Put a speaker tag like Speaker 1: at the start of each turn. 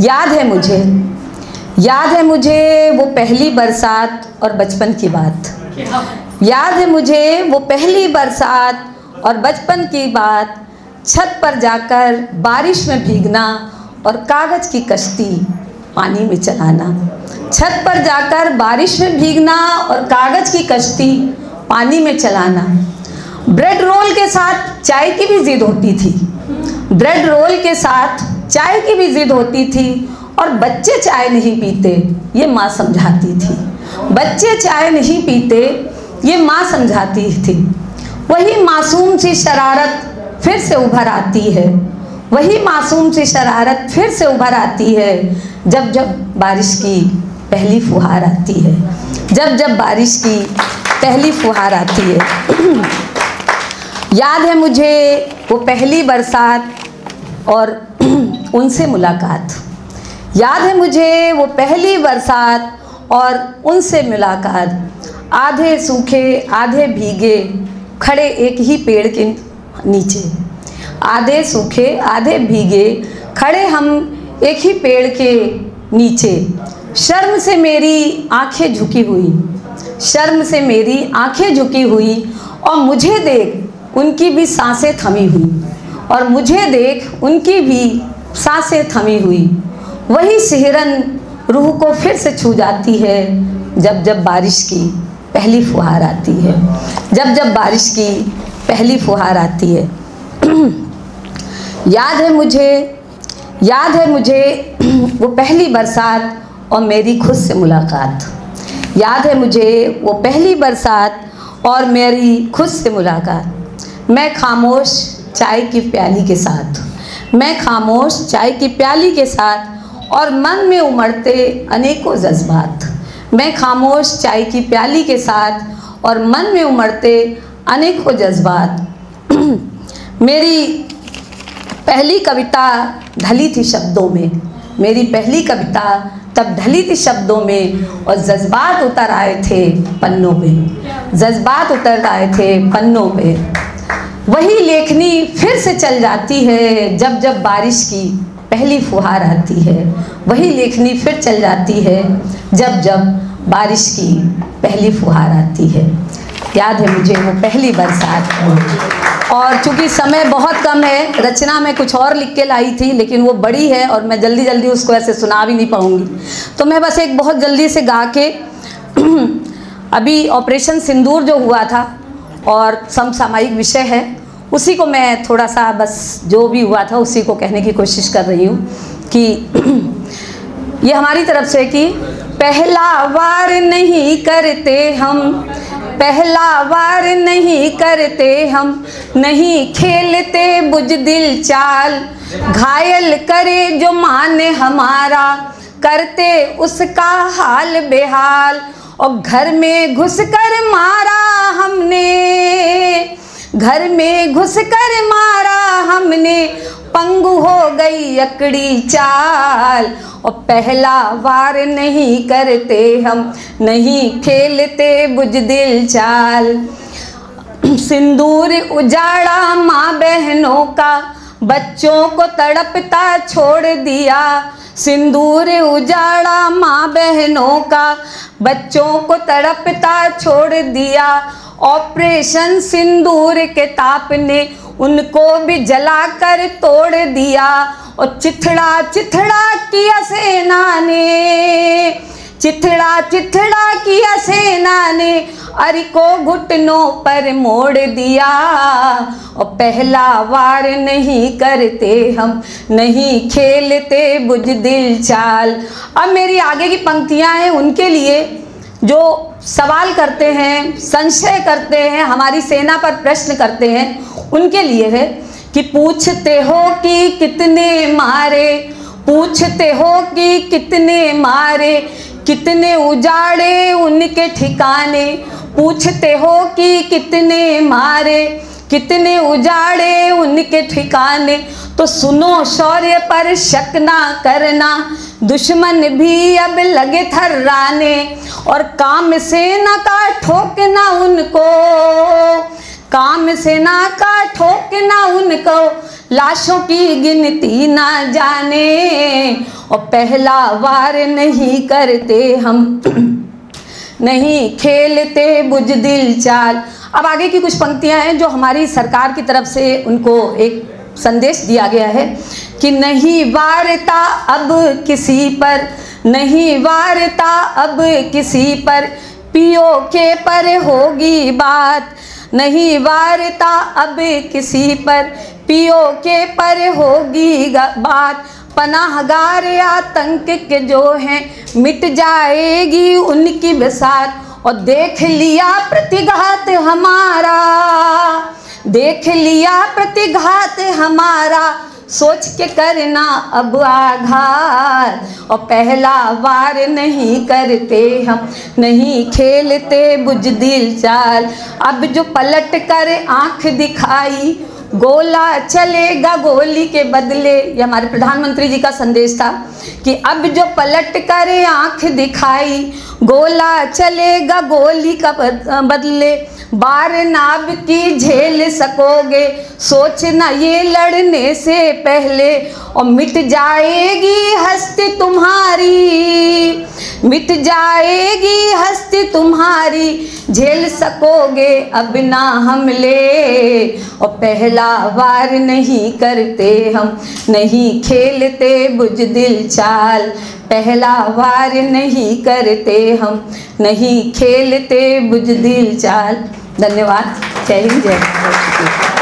Speaker 1: याद है मुझे वो पहली बरसात और बचपन की बात। याद है मुझे वो पहली बरसात और बचपन की बात, छत पर जाकर बारिश में भीगना और कागज़ की कश्ती पानी में चलाना। छत पर जाकर बारिश में भीगना और कागज़ की कश्ती पानी में चलाना। ब्रेड रोल के साथ चाय की भी ज़िद होती थी। ब्रेड रोल के साथ चाय की भी ज़िद होती थी और बच्चे चाय नहीं पीते ये माँ समझाती थी। बच्चे चाय नहीं पीते ये माँ समझाती थी। वही मासूम सी शरारत फिर से उभर आती है। वही मासूम सी शरारत फिर से उभर आती है जब जब बारिश की पहली फुहार आती है। जब जब बारिश की पहली फुहार आती है। याद है मुझे वो पहली बरसात और उनसे मुलाकात। याद है मुझे वो पहली बरसात और उनसे मुलाकात। आधे सूखे आधे भीगे खड़े एक ही पेड़ के नीचे। आधे सूखे आधे भीगे खड़े हम एक ही पेड़ के नीचे। शर्म से मेरी आंखें झुकी हुई, शर्म से मेरी आंखें झुकी हुई और मुझे देख उनकी भी सांसें थमी हुई, और मुझे देख उनकी भी सांसें थमी हुई। वही सिहरन रूह को फिर से छू जाती है जब जब बारिश की पहली फुहार आती है। जब जब बारिश की पहली फुहार आती है। याद है मुझे वो पहली बरसात और मेरी खुद से मुलाकात। याद है मुझे वो पहली बरसात और मेरी खुद से मुलाकात। मैं खामोश चाय की प्याली के साथ, मैं खामोश चाय की प्याली के साथ और मन में उमड़ते अनेकों जज्बात। मैं खामोश चाय की प्याली के साथ और मन में उमड़ते अनेकों जज्बात। मेरी पहली कविता ढली थी शब्दों में, मेरी पहली कविता तब ढली थी शब्दों में और जज्बात उतर आए थे पन्नों पे, जज्बात उतर आए थे पन्नों पे। वही लेखनी फिर से चल जाती है जब जब बारिश की पहली फुहार आती है। वही लेखनी फिर चल जाती है जब जब बारिश की पहली फुहार आती है। याद है मुझे वो पहली बरसात। और चूँकि समय बहुत कम है, रचना में कुछ और लिख के लाई थी लेकिन वो बड़ी है और मैं जल्दी जल्दी उसको ऐसे सुना भी नहीं पाऊँगी, तो मैं बस एक बहुत जल्दी से गा के अभी ऑपरेशन सिंदूर जो हुआ था और समसामयिक विषय है उसी को मैं थोड़ा सा बस जो भी हुआ था उसी को कहने की कोशिश कर रही हूँ कि ये हमारी तरफ से कि पहला वार नहीं करते हम, पहला वार नहीं करते हम, नहीं खेलते बुज़दिल चाल। घायल करे जो माने हमारा, करते उसका हाल बेहाल। और घर में घुसकर मारा हमने, घर में घुसकर मारा हमने, पंगु हो गई अकड़ी चाल। और पहला वार नहीं करते हम, नहीं खेलते बुज़दिल चाल। सिंदूर उजाड़ा माँ बहनों का, बच्चों को तड़पता छोड़ दिया। सिंदूर उजाड़ा माँ बहनों का, बच्चों को तड़पता छोड़ दिया। ऑपरेशन सिंदूर के ताप ने उनको भी जलाकर तोड़ दिया। और चिथड़ा चिथड़ा किया सेना ने, चिथड़ा चिथड़ा किया सेना ने, अरी को घुटनों पर मोड़ दिया। और पहला वार नहीं करते हम, नहीं खेलते बुज़दिल चाल। अब मेरी आगे की पंक्तियां हैं उनके लिए जो सवाल करते हैं, संशय करते हैं, हमारी सेना पर प्रश्न करते हैं, उनके लिए है कि पूछते हो कि कितने मारे, पूछते हो कि कितने मारे, कितने उजाड़े उनके ठिकाने। पूछते हो कि कितने मारे, कितने उजाड़े उनके ठिकाने। तो सुनो शौर्य पर शक ना करना, दुश्मन भी अब लगे थर्राने। और काम सेना का ठोकना उनको, काम सेना का ठोकना उनको, लाशों की गिनती ना जाने, और पहला वार नहीं करते हम, नहीं खेलते बुज़दिल चाल। अब आगे की कुछ पंक्तियां हैं जो हमारी सरकार की तरफ से उनको एक संदेश दिया गया है कि नहीं वारता अब किसी पर, नहीं वारता अब किसी पर, पीओके पर होगी बात, नहीं वारता अब किसी पर, पीओके पर होगी बात, पनाहगार आतंक के जो हैं मिट जाएगी उनकी बसात, और देख लिया प्रतिघात हमारा, देख लिया प्रतिघात हमारा, सोच के करना अब आघात, और पहला वार नहीं करते हम, नहीं खेलते बुज़दिल चाल। अब जो पलट कर आंख दिखाई, गोला चलेगा गोली के बदले, ये हमारे प्रधानमंत्री जी का संदेश था कि अब जो पलट कर आंख दिखाई, गोला चलेगा गोली का बदले, बार नाब की झेल सकोगे, सोचना ये लड़ने से पहले, और मिट जाएगी हस्ती तुम्हारी, मिट जाएगी हस्ती तुम्हारी, झेल सकोगे अब ना हमले, और पहला वार नहीं करते हम, नहीं खेलते बुज़दिल चाल, पहला वार नहीं करते हम, नहीं खेलते बुज़दिल चाल। धन्यवाद। जय हिंद, जय भारत।